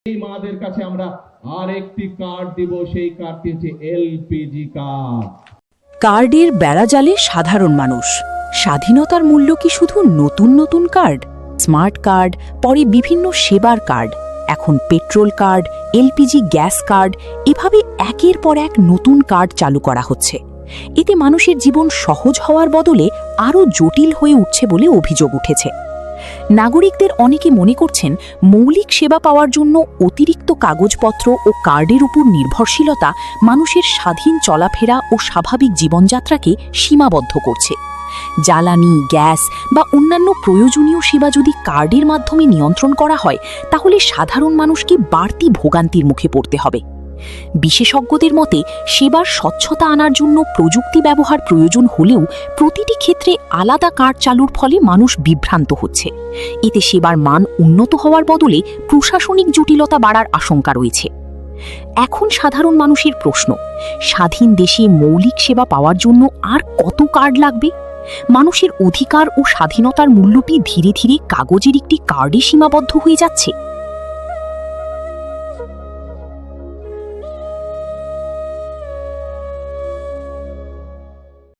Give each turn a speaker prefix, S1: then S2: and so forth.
S1: এই মাদের কাছে আমরা আরেকটি কার্ড দিব, সেই কার্ডটি হচ্ছে এলপিজি কার্ড।
S2: কার্ডের বেড়াজালে সাধারণ মানুষ। স্বাধীনতার মূল্য কি শুধু নতুন নতুন কার্ড? স্মার্ট কার্ড, পরে বিভিন্ন সেবার কার্ড, এখন petrol card, LPG gas card, এভাবে একের পর এক নতুন কার্ড চালু করা হচ্ছে। এতে মানুষের জীবন সহজ হওয়ার বদলে আরও জটিল হয়ে উঠছে বলে অভিযোগ উঠেছে। নাগরিকদের অনেকে মনে করছেন, মৌলিক সেবা পাওয়ার জন্য অতিরিক্ত কাগজপত্র ও কার্ডের উপর নির্ভরশীলতা মানুষের স্বাধীন চলাফেরা ও স্বাভাবিক জীবনযাত্রাকে সীমাবদ্ধ করছে। জ্বালানি, গ্যাস বা অন্যান্য প্রয়োজনীয় সেবা যদি কার্ডের মাধ্যমে নিয়ন্ত্রণ করা হয়, তাহলে সাধারণ মানুষকে বাড়তি ভোগান্তির মুখে পড়তে হবে। বিশেষজ্ঞদের মতে, সেবার স্বচ্ছতা আনার জন্য প্রযুক্তি ব্যবহার প্রয়োজন হলেও প্রতিটি ক্ষেত্রে আলাদা কার্ড চালুর ফলে মানুষ বিভ্রান্ত হচ্ছে। এতে সেবার মান উন্নত হওয়ার বদলে প্রশাসনিক জটিলতা বাড়ার আশঙ্কা রয়েছে। এখন সাধারণ মানুষের প্রশ্ন, স্বাধীন দেশে মৌলিক সেবা পাওয়ার জন্য আর কত কার্ড লাগবে? মানুষের অধিকার ও স্বাধীনতার মূল্য কি ধীরে ধীরে কাগজের একটি কার্ডে সীমাবদ্ধ হয়ে যাচ্ছে?